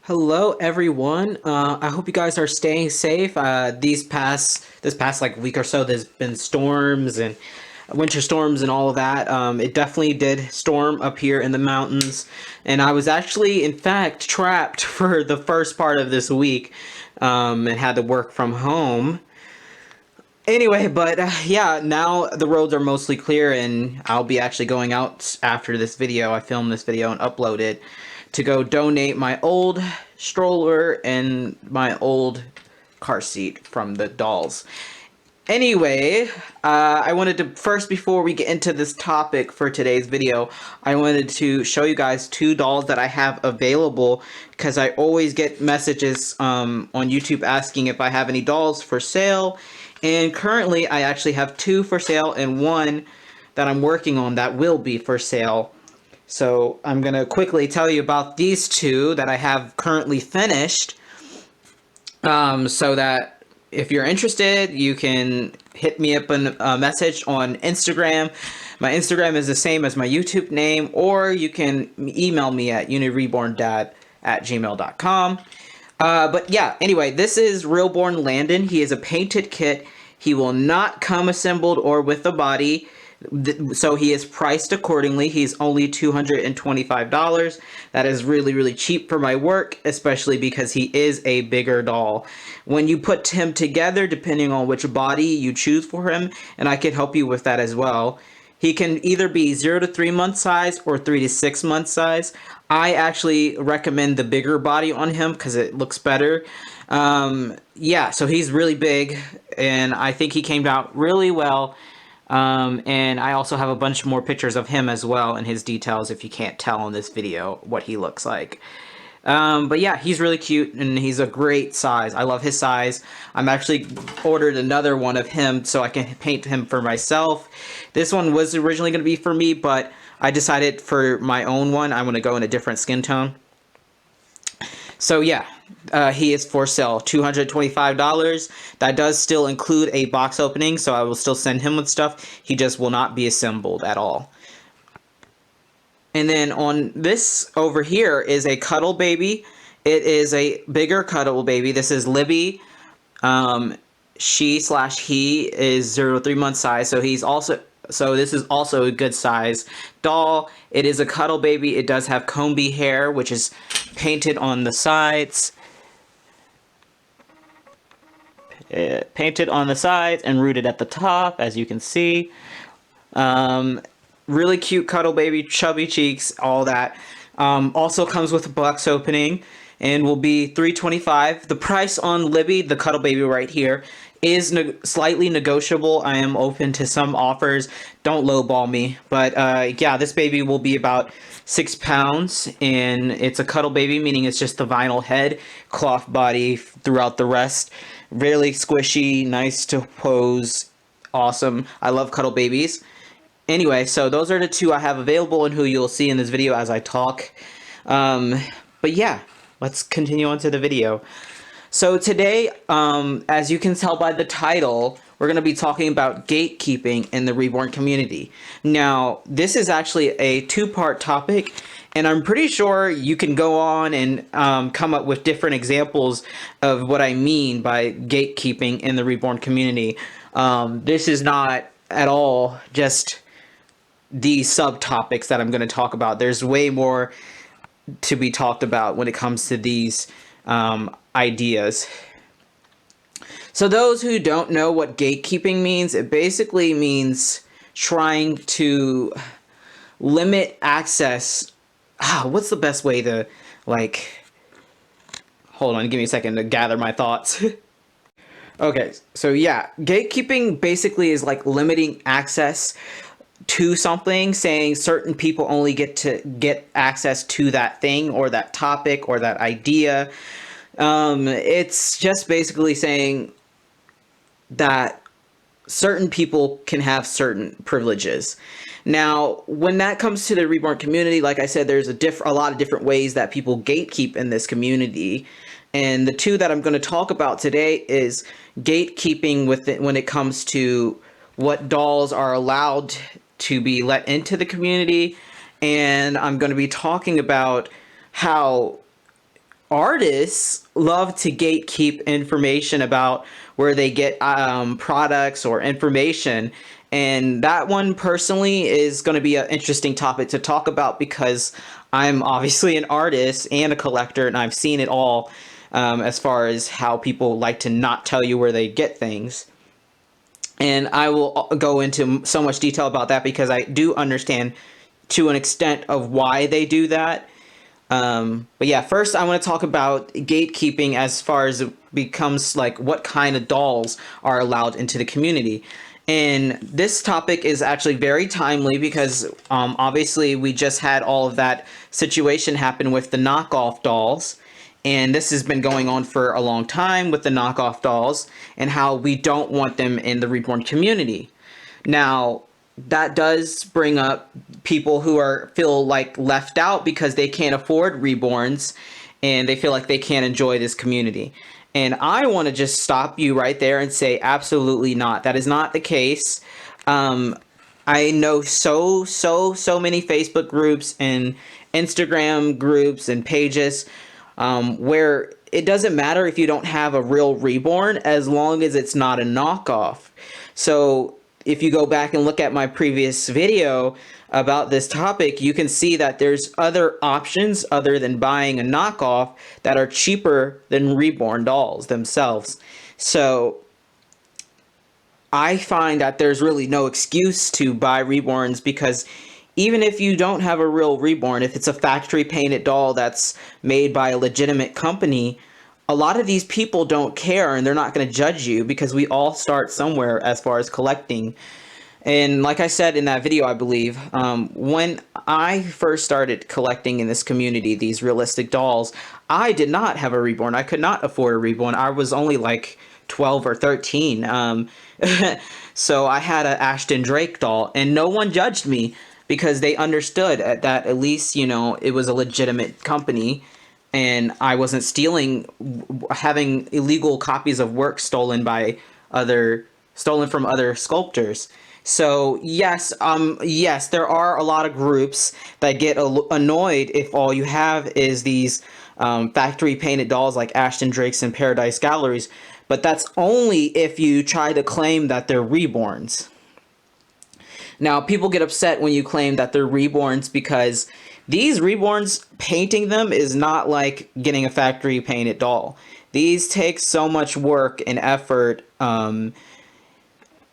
Hello, everyone. I hope you guys are staying safe. This past like week or so, there's been storms and winter storms and all of that. It definitely did storm up here in the mountains, and I was actually, in fact, trapped for the first part of this week, and had to work from home. Anyway, but yeah, now the roads are mostly clear, and I'll be actually going out after this video. I filmed this video and upload it to go donate my old stroller and my old car seat from the dolls. Anyway, I wanted to first, before we get into this topic for today's video, I wanted to show you guys two dolls that I have available because I always get messages on YouTube asking if I have any dolls for sale. And currently, I actually have two for sale and one that I'm working on that will be for sale. So I'm going to quickly tell you about these two that I have currently finished, so that if you're interested, you can hit me up in a message on Instagram. My Instagram is the same as my YouTube name, or you can email me at unireborndad@gmail.com. But yeah, anyway, this is Realborn Landon. He is a painted kit. He will not come assembled or with the body. So he is priced accordingly. He's only $225. That is really, really cheap for my work, especially because he is a bigger doll. When you put him together, depending on which body you choose for him, and I can help you with that as well, he can either be 0 to 3 month size or 3 to 6 month size. I actually recommend the bigger body on him because it looks better. Yeah, so he's really big, and I think he came out really well. And I also have a bunch more pictures of him as well and his details if you can't tell on this video what he looks like. But yeah, he's really cute and he's a great size. I love his size. I'm actually ordered another one of him so I can paint him for myself. This one was originally going to be for me, but I decided for my own one, I'm going to go in a different skin tone. So yeah, he is for sale, $225. That does still include a box opening, so I will still send him with stuff. He just will not be assembled at all. And then on this over here is a cuddle baby. It is a bigger cuddle baby. This is Libby. She/he is 0 to 3 month size, so this is also a good size doll. It is a cuddle baby. It does have comby hair, which is painted on the sides. Painted on the sides and rooted at the top, as you can see. Really cute cuddle baby, chubby cheeks, all that. Also comes with a box opening and will be $325. The price on Libby, the cuddle baby right here, is slightly negotiable. I am open to some offers. Don't lowball me. But yeah, this baby will be about 6 pounds, and it's a cuddle baby, meaning it's just the vinyl head, cloth body throughout the rest. Really squishy, nice to pose, awesome. I love cuddle babies. Anyway, so those are the two I have available and who you'll see in this video as I talk. But yeah, let's continue on to the video. So today, as you can tell by the title, we're going to be talking about gatekeeping in the reborn community. Now, this is actually a two-part topic, and I'm pretty sure you can go on and come up with different examples of what I mean by gatekeeping in the reborn community. This is not at all just these subtopics that I'm going to talk about. There's way more to be talked about when it comes to these ideas. So those who don't know what gatekeeping means, it basically means trying to limit access. What's the best way to, like, hold on, give me a second to gather my thoughts. Okay, so yeah, gatekeeping basically is like limiting access to something, saying certain people only get to get access to that thing or that topic or that idea. It's just basically saying that certain people can have certain privileges. Now, when that comes to the reborn community, like I said, there's a lot of different ways that people gatekeep in this community. And the two that I'm going to talk about today is gatekeeping when it comes to what dolls are allowed to be let into the community. And I'm going to be talking about how artists love to gatekeep information about where they get products or information. And that one personally is going to be an interesting topic to talk about because I'm obviously an artist and a collector, and I've seen it all, as far as how people like to not tell you where they get things. And I will go into so much detail about that because I do understand to an extent of why they do that. But yeah, first I want to talk about gatekeeping as far as it becomes like what kind of dolls are allowed into the community. And this topic is actually very timely because obviously we just had all of that situation happen with the knockoff dolls. And this has been going on for a long time with the knockoff dolls and how we don't want them in the reborn community. Now, that does bring up people who are feel like left out because they can't afford reborns and they feel like they can't enjoy this community. And I want to just stop you right there and say absolutely not. That is not the case. I know so many Facebook groups and Instagram groups and pages where it doesn't matter if you don't have a real reborn as long as it's not a knockoff. So if you go back and look at my previous video about this topic, you can see that there's other options other than buying a knockoff that are cheaper than reborn dolls themselves. So I find that there's really no excuse to buy reborns because even if you don't have a real reborn, if it's a factory painted doll that's made by a legitimate company, a lot of these people don't care and they're not going to judge you because we all start somewhere as far as collecting. And like I said in that video, I believe, when I first started collecting in this community, these realistic dolls, I did not have a reborn. I could not afford a reborn. I was only like 12 or 13. So I had an Ashton Drake doll and no one judged me because they understood that at least, you know, it was a legitimate company and I wasn't stealing, having illegal copies of work stolen from other sculptors. So yes, there are a lot of groups that get annoyed if all you have is these factory painted dolls like Ashton Drake's and Paradise Galleries, but that's only if you try to claim that they're reborns. Now, people get upset when you claim that they're reborns because these reborns, painting them is not like getting a factory painted doll. These take so much work and effort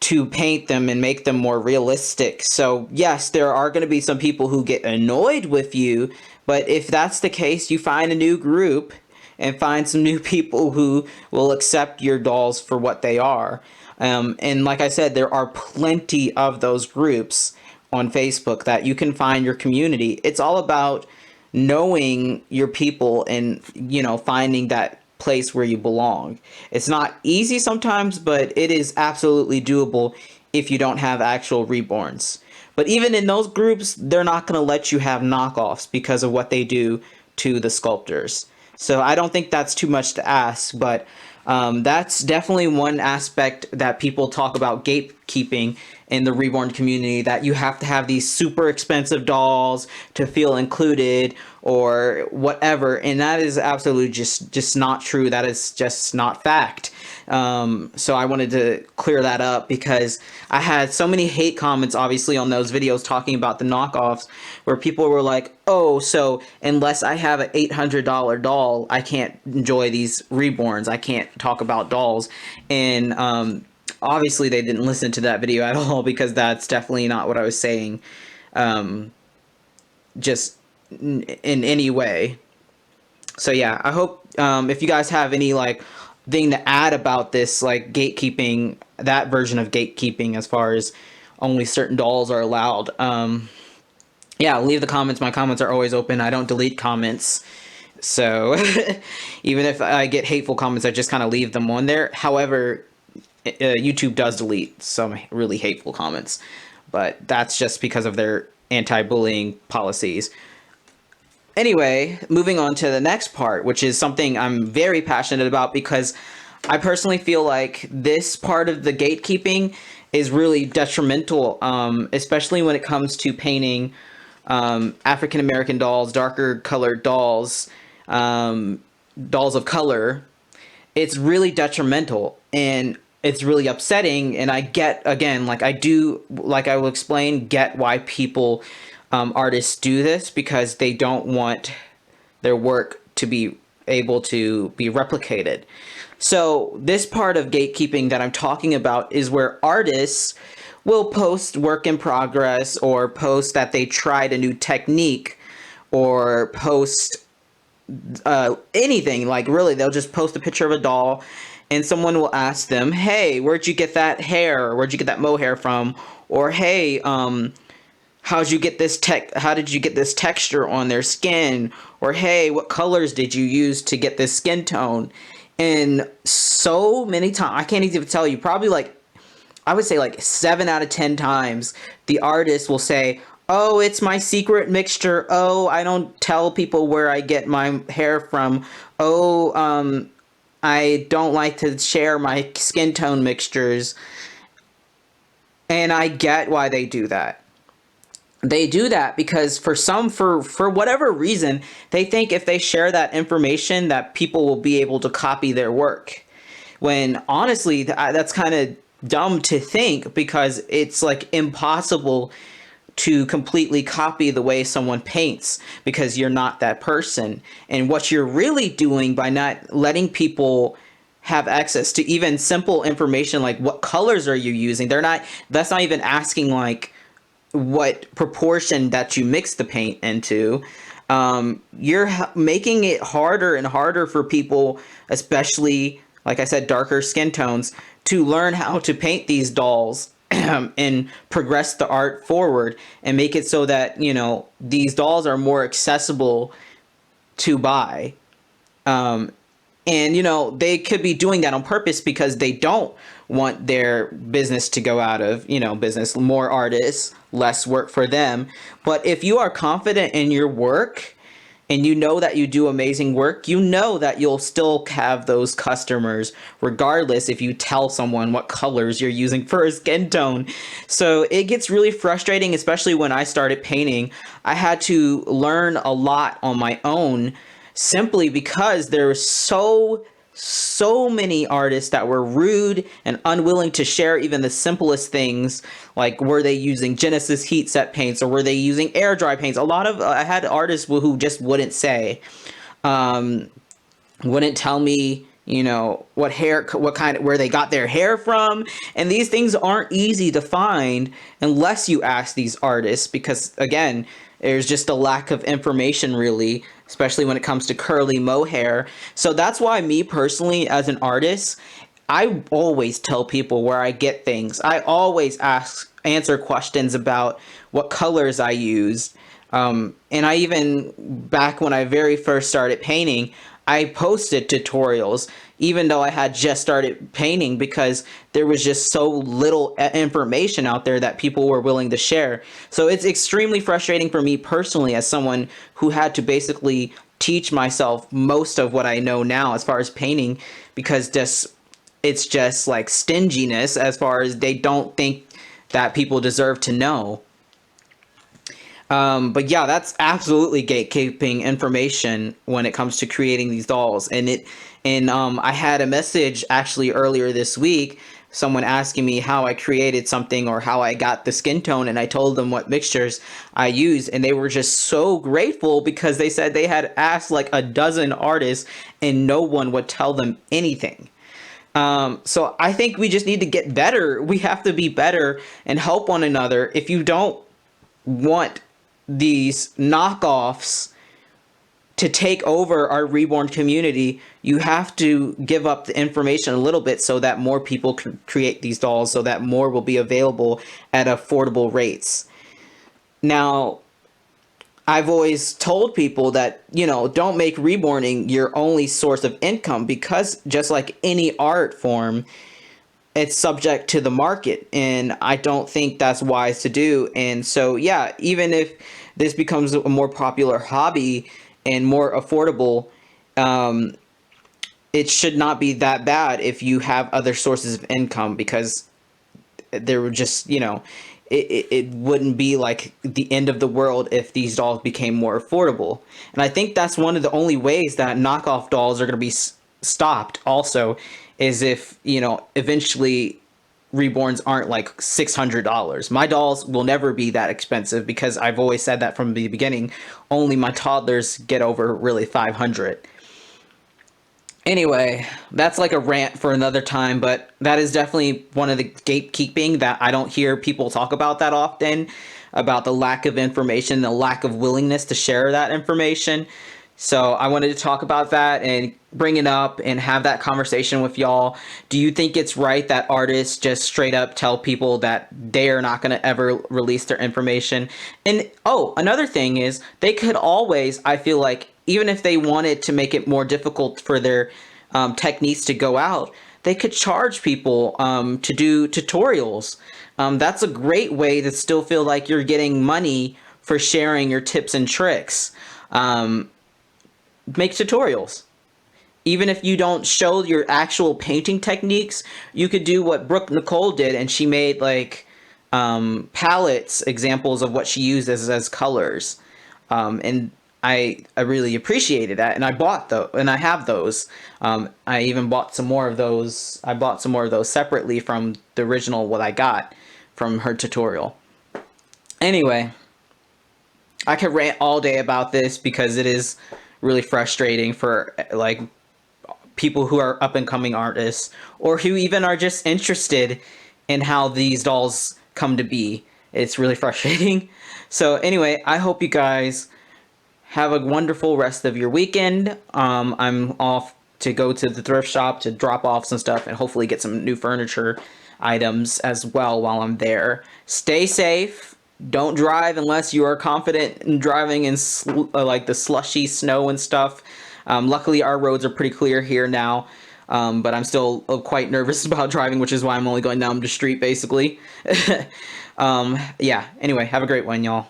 to paint them and make them more realistic. So yes, there are going to be some people who get annoyed with you, but if that's the case, you find a new group and find some new people who will accept your dolls for what they are. And like I said, there are plenty of those groups on Facebook that you can find your community. It's all about knowing your people and, you know, finding that place where you belong. It's not easy sometimes, but it is absolutely doable if you don't have actual reborns. But even in those groups, they're not going to let you have knockoffs because of what they do to the sculptors. So I don't think that's too much to ask, but that's definitely one aspect that people talk about gatekeeping in the reborn community, that you have to have these super expensive dolls to feel included or whatever, and that is absolutely just not true. That is just not fact. So I wanted to clear that up because I had so many hate comments obviously on those videos talking about the knockoffs where people were like, oh, so unless I have an $800 doll, I can't enjoy these reborns, I can't talk about dolls. And obviously they didn't listen to that video at all because that's definitely not what I was saying, just in any way. So yeah, I hope if you guys have any like thing to add about this, like gatekeeping, that version of gatekeeping as far as only certain dolls are allowed, yeah, leave the comments. My comments are always open. I don't delete comments. So even if I get hateful comments, I just kind of leave them on there. However, YouTube does delete some really hateful comments, but that's just because of their anti-bullying policies. Anyway, moving on to the next part, which is something I'm very passionate about because I personally feel like this part of the gatekeeping is really detrimental, especially when it comes to painting African American dolls, darker colored dolls, dolls of color, it's really detrimental and it's really upsetting. And I get, again, like I do, like I will explain, get why people, artists do this, because they don't want their work to be able to be replicated. So this part of gatekeeping that I'm talking about is where artists will post work in progress, or post that they tried a new technique, or post anything. Like, really, they'll just post a picture of a doll, and someone will ask them, "Hey, where'd you get that hair? Where'd you get that mohair from?" Or, "Hey, how did you get this texture on their skin?" Or, "Hey, what colors did you use to get this skin tone?" And so many times, I can't even tell you, probably like, I would say like 7 out of 10 times, the artist will say, "Oh, it's my secret mixture. Oh, I don't tell people where I get my hair from. Oh, I don't like to share my skin tone mixtures." And I get why they do that. They do that because for whatever reason, they think if they share that information that people will be able to copy their work. When honestly, that's kind of dumb to think, because it's like impossible to completely copy the way someone paints, because you're not that person. And what you're really doing by not letting people have access to even simple information like what colors are you using, that's not even asking like what proportion that you mix the paint into. You're making it harder and harder for people, especially, like I said, darker skin tones, to learn how to paint these dolls and progress the art forward, and make it so that, these dolls are more accessible to buy. And, they could be doing that on purpose because they don't want their business to go out of, business. More artists, less work for them. But if you are confident in your work and you know that you do amazing work, you know that you'll still have those customers, regardless if you tell someone what colors you're using for a skin tone. So it gets really frustrating, especially when I started painting. I had to learn a lot on my own, simply because there were so many artists that were rude and unwilling to share even the simplest things, like were they using Genesis heat set paints, or were they using air dry paints. A lot of I had artists who just wouldn't say, wouldn't tell me, what kind of, where they got their hair from. And these things aren't easy to find unless you ask these artists, because again, there's just a lack of information, really, especially when it comes to curly mohair. So that's why, me personally, as an artist, I always tell people where I get things. I always answer questions about what colors I used. And I even, back when I very first started painting, I posted tutorials, even though I had just started painting, because there was just so little information out there that people were willing to share. So it's extremely frustrating for me personally, as someone who had to basically teach myself most of what I know now as far as painting, because it's just like stinginess, as far as they don't think that people deserve to know. But yeah, that's absolutely gatekeeping information when it comes to creating these dolls. I had a message actually earlier this week, someone asking me how I created something or how I got the skin tone, and I told them what mixtures I used, and they were just so grateful, because they said they had asked like a dozen artists and no one would tell them anything. So I think we just need to get better. We have to be better and help one another. If you don't want these knockoffs to take over our reborn community, you have to give up the information a little bit, so that more people can create these dolls, so that more will be available at affordable rates. Now, I've always told people that, don't make reborning your only source of income, because just like any art form, it's subject to the market, and I don't think that's wise to do. And so, yeah, even if this becomes a more popular hobby and more affordable, um, it should not be that bad if you have other sources of income, because there were just, it wouldn't be like the end of the world if these dolls became more affordable. And I think that's one of the only ways that knockoff dolls are going to be stopped also, is if, you know, eventually reborns aren't like $600. My dolls will never be that expensive because I've always said that from the beginning. Only my toddlers get over really 500. Anyway, that's like a rant for another time, but that is definitely one of the gatekeeping that I don't hear people talk about that often, about the lack of information, the lack of willingness to share that information. So I wanted to talk about that and bring it up and have that conversation with y'all. Do you think it's right that artists just straight up tell people that they are not going to ever release their information? And oh, another thing is they could always, I feel like, even if they wanted to make it more difficult for their techniques to go out, they could charge people to do tutorials. That's a great way to still feel like you're getting money for sharing your tips and tricks. Make tutorials. Even if you don't show your actual painting techniques, you could do what Brooke Nicole did, and she made like palettes, examples of what she used as colors. And I really appreciated that, and I bought those, and I have those. I even bought some more of those. I bought some more of those separately from the original what I got from her tutorial. Anyway, I could rant all day about this because it is really frustrating for like people who are up and coming artists or who even are just interested in how these dolls come to be. It's really frustrating. So anyway, I hope you guys have a wonderful rest of your weekend. I'm off to go to the thrift shop to drop off some stuff and hopefully get some new furniture items as well while I'm there. Stay safe. Don't drive unless you are confident in driving in like the slushy snow and stuff. Luckily, our roads are pretty clear here now, but I'm still quite nervous about driving, which is why I'm only going down the street, basically. Yeah, anyway, have a great one, y'all.